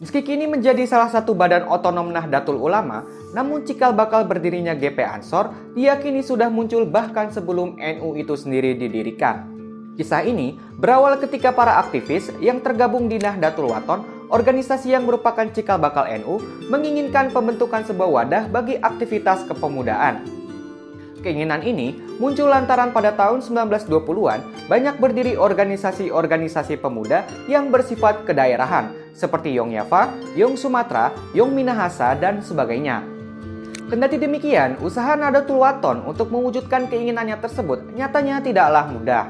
Meski kini menjadi salah satu badan otonom Nahdlatul Ulama, namun cikal bakal berdirinya GP Ansor diyakini sudah muncul bahkan sebelum NU itu sendiri didirikan. Kisah ini berawal ketika para aktivis yang tergabung di Nahdlatul Wathon, organisasi yang merupakan cikal bakal NU, menginginkan pembentukan sebuah wadah bagi aktivitas kepemudaan. Keinginan ini muncul lantaran pada tahun 1920-an banyak berdiri organisasi-organisasi pemuda yang bersifat kedaerahan seperti Yong Yava, Yong Sumatra, Yong Minahasa, dan sebagainya. Kendati demikian, usaha Nahdlatul Wathon untuk mewujudkan keinginannya tersebut nyatanya tidaklah mudah.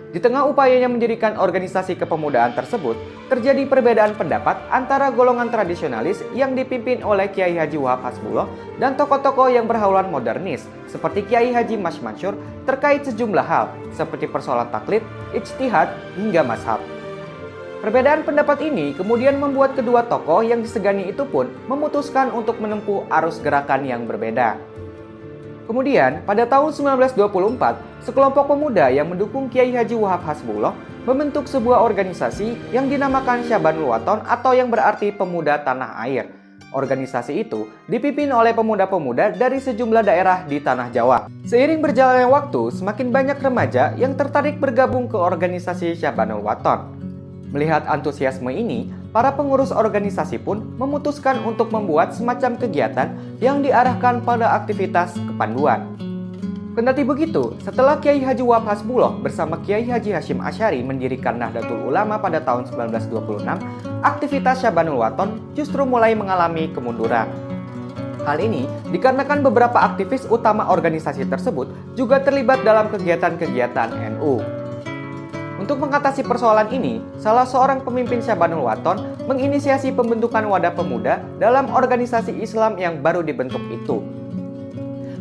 Di tengah upayanya mendirikan organisasi kepemudaan tersebut, terjadi perbedaan pendapat antara golongan tradisionalis yang dipimpin oleh Kiai Haji Wahab Hasbullah dan tokoh-tokoh yang berhaluan modernis seperti Kiai Haji Mas Mansur terkait sejumlah hal seperti persoalan taklid, ijtihad, hingga mazhab. Perbedaan pendapat ini kemudian membuat kedua tokoh yang disegani itu pun memutuskan untuk menempuh arus gerakan yang berbeda. Kemudian, pada tahun 1924, sekelompok pemuda yang mendukung Kiai Haji Wahab Hasbullah membentuk sebuah organisasi yang dinamakan Syabanul Wathon atau yang berarti Pemuda Tanah Air. Organisasi itu dipimpin oleh pemuda-pemuda dari sejumlah daerah di Tanah Jawa. Seiring berjalannya waktu, semakin banyak remaja yang tertarik bergabung ke organisasi Syabanul Wathon. Melihat antusiasme ini, para pengurus organisasi pun memutuskan untuk membuat semacam kegiatan yang diarahkan pada aktivitas kepanduan. Kendati begitu, setelah Kiai Haji Wahab Hasbullah bersama Kiai Haji Hasyim Asy'ari mendirikan Nahdlatul Ulama pada tahun 1926, aktivitas Syabanul Wathon justru mulai mengalami kemunduran. Hal ini dikarenakan beberapa aktivis utama organisasi tersebut juga terlibat dalam kegiatan-kegiatan NU. Untuk mengatasi persoalan ini, salah seorang pemimpin Syabanul Wathon menginisiasi pembentukan wadah pemuda dalam organisasi Islam yang baru dibentuk itu.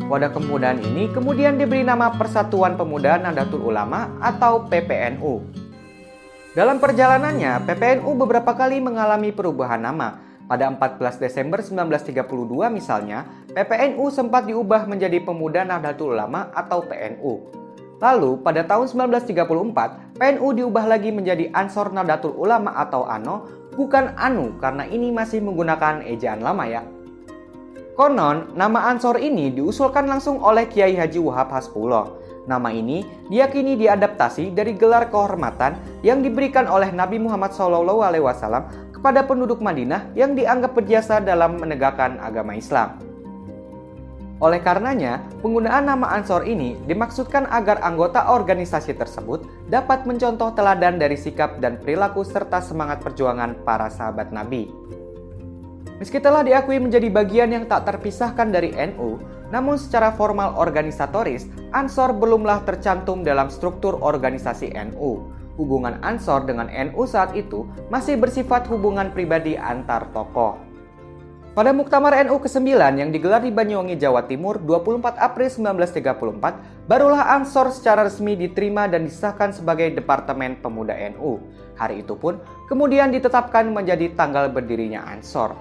Wadah kepemudaan ini kemudian diberi nama Persatuan Pemuda Nahdlatul Ulama atau PPNU. Dalam perjalanannya, PPNU beberapa kali mengalami perubahan nama. Pada 14 Desember 1932 misalnya, PPNU sempat diubah menjadi Pemuda Nahdlatul Ulama atau PNU. Lalu, pada tahun 1934, PNU diubah lagi menjadi Ansor Nahdlatul Ulama atau ANO, bukan ANU karena ini masih menggunakan ejaan lama ya. Konon, nama Ansor ini diusulkan langsung oleh Kiai Haji Wahab Hasbullah. Nama ini diyakini diadaptasi dari gelar kehormatan yang diberikan oleh Nabi Muhammad SAW kepada penduduk Madinah yang dianggap berjasa dalam menegakkan agama Islam. Oleh karenanya, penggunaan nama Ansor ini dimaksudkan agar anggota organisasi tersebut dapat mencontoh teladan dari sikap dan perilaku serta semangat perjuangan para sahabat Nabi. Meski telah diakui menjadi bagian yang tak terpisahkan dari NU, namun secara formal organisatoris, Ansor belumlah tercantum dalam struktur organisasi NU. Hubungan Ansor dengan NU saat itu masih bersifat hubungan pribadi antar tokoh. Pada Muktamar NU ke-9 yang digelar di Banyuwangi, Jawa Timur 24 April 1934, barulah Ansor secara resmi diterima dan disahkan sebagai Departemen Pemuda NU. Hari itu pun kemudian ditetapkan menjadi tanggal berdirinya Ansor.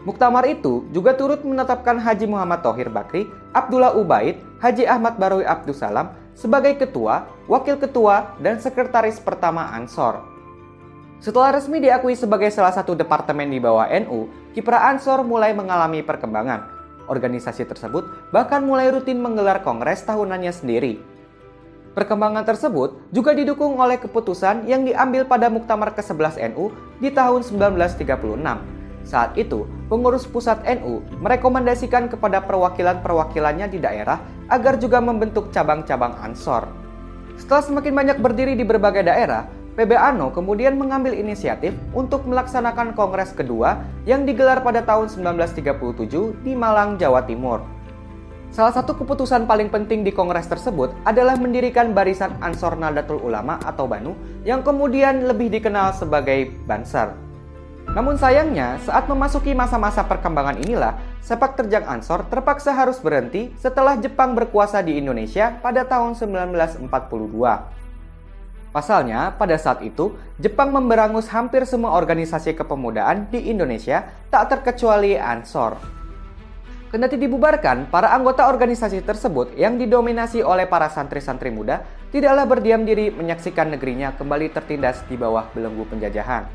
Muktamar itu juga turut menetapkan Haji Muhammad Thohir Bakri, Abdullah Ubaid, Haji Ahmad Barowi Abdussalam sebagai ketua, wakil ketua, dan sekretaris pertama Ansor. Setelah resmi diakui sebagai salah satu departemen di bawah NU, kiprah Ansor mulai mengalami perkembangan. Organisasi tersebut bahkan mulai rutin menggelar kongres tahunannya sendiri. Perkembangan tersebut juga didukung oleh keputusan yang diambil pada Muktamar ke-11 NU di tahun 1936. Saat itu, pengurus pusat NU merekomendasikan kepada perwakilan-perwakilannya di daerah agar juga membentuk cabang-cabang Ansor. Setelah semakin banyak berdiri di berbagai daerah, PB ANO kemudian mengambil inisiatif untuk melaksanakan kongres kedua yang digelar pada tahun 1937 di Malang, Jawa Timur. Salah satu keputusan paling penting di kongres tersebut adalah mendirikan Barisan Ansor Nahdlatul Ulama atau BANU yang kemudian lebih dikenal sebagai Bansar. Namun sayangnya, saat memasuki masa-masa perkembangan inilah, sepak terjang Ansor terpaksa harus berhenti setelah Jepang berkuasa di Indonesia pada tahun 1942. Pasalnya, pada saat itu, Jepang memberangus hampir semua organisasi kepemudaan di Indonesia, tak terkecuali Ansor. Kendati dibubarkan, para anggota organisasi tersebut yang didominasi oleh para santri-santri muda tidaklah berdiam diri menyaksikan negerinya kembali tertindas di bawah belenggu penjajahan.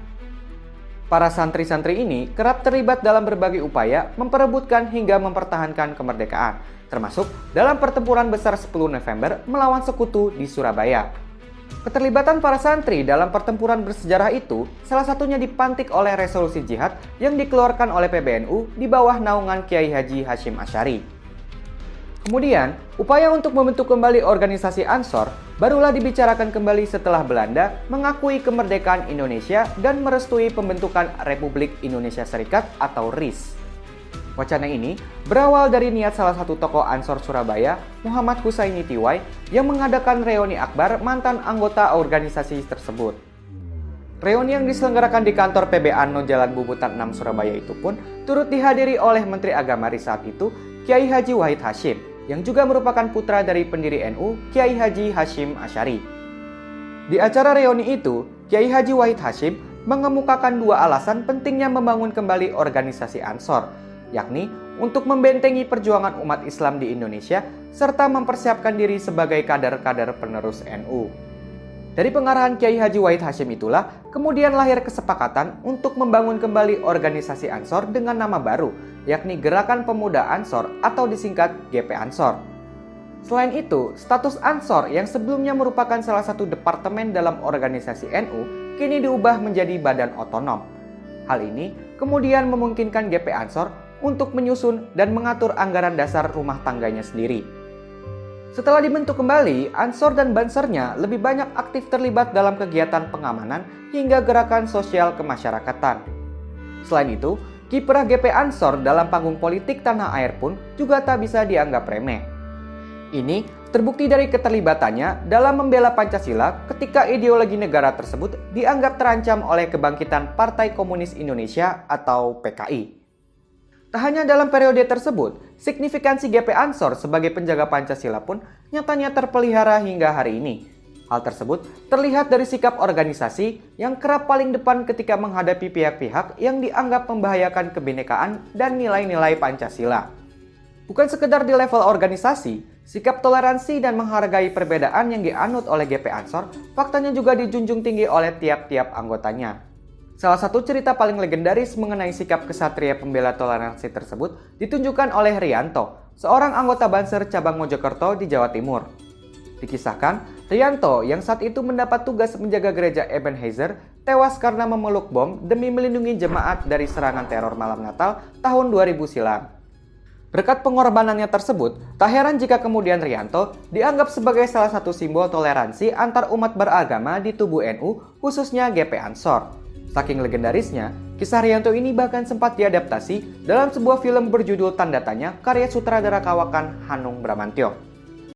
Para santri-santri ini kerap terlibat dalam berbagai upaya memperebutkan hingga mempertahankan kemerdekaan, termasuk dalam pertempuran besar 10 November melawan sekutu di Surabaya. Keterlibatan para santri dalam pertempuran bersejarah itu salah satunya dipantik oleh resolusi jihad yang dikeluarkan oleh PBNU di bawah naungan Kiai Haji Hashim Asy'ari. Kemudian, upaya untuk membentuk kembali organisasi Ansor barulah dibicarakan kembali setelah Belanda mengakui kemerdekaan Indonesia dan merestui pembentukan Republik Indonesia Serikat atau RIS. Wacana ini berawal dari niat salah satu tokoh Ansor Surabaya, Muhammad Husaini Tiwai, yang mengadakan reuni akbar mantan anggota organisasi tersebut. Reuni yang diselenggarakan di kantor PB Anno Jalan Bubutan 6 Surabaya itu pun turut dihadiri oleh Menteri Agama RIS saat itu, Kiai Haji Wahid Hasyim, yang juga merupakan putra dari pendiri NU, Kiai Haji Hashim Asy'ari. Di acara reuni itu, Kiai Haji Wahid Hasyim mengemukakan dua alasan pentingnya membangun kembali organisasi Ansor, yakni untuk membentengi perjuangan umat Islam di Indonesia serta mempersiapkan diri sebagai kader-kader penerus NU. Dari pengarahan Kiai Haji Wahid Hasyim itulah kemudian lahir kesepakatan untuk membangun kembali organisasi Ansor dengan nama baru, yakni Gerakan Pemuda Ansor atau disingkat GP Ansor. Selain itu, status Ansor yang sebelumnya merupakan salah satu departemen dalam organisasi NU kini diubah menjadi badan otonom. Hal ini kemudian memungkinkan GP Ansor untuk menyusun dan mengatur anggaran dasar rumah tangganya sendiri. Setelah dibentuk kembali, Ansor dan Bansernya lebih banyak aktif terlibat dalam kegiatan pengamanan hingga gerakan sosial kemasyarakatan. Selain itu, kiprah GP Ansor dalam panggung politik tanah air pun juga tak bisa dianggap remeh. Ini terbukti dari keterlibatannya dalam membela Pancasila ketika ideologi negara tersebut dianggap terancam oleh kebangkitan Partai Komunis Indonesia atau PKI. Tak hanya dalam periode tersebut, signifikansi GP Ansor sebagai penjaga Pancasila pun nyatanya terpelihara hingga hari ini. Hal tersebut terlihat dari sikap organisasi yang kerap paling depan ketika menghadapi pihak-pihak yang dianggap membahayakan kebinekaan dan nilai-nilai Pancasila. Bukan sekedar di level organisasi, sikap toleransi dan menghargai perbedaan yang dianut oleh GP Ansor faktanya juga dijunjung tinggi oleh tiap-tiap anggotanya. Salah satu cerita paling legendaris mengenai sikap kesatria pembela toleransi tersebut ditunjukkan oleh Rianto, seorang anggota Banser cabang Mojokerto di Jawa Timur. Dikisahkan, Rianto yang saat itu mendapat tugas menjaga gereja Ebenezer tewas karena memeluk bom demi melindungi jemaat dari serangan teror malam Natal tahun 2000 silam. Berkat pengorbanannya tersebut, tak heran jika kemudian Rianto dianggap sebagai salah satu simbol toleransi antar umat beragama di tubuh NU, khususnya GP Ansor. Saking legendarisnya, kisah Rianto ini bahkan sempat diadaptasi dalam sebuah film berjudul Tanda Tanya karya sutradara kawakan Hanung Bramantyo.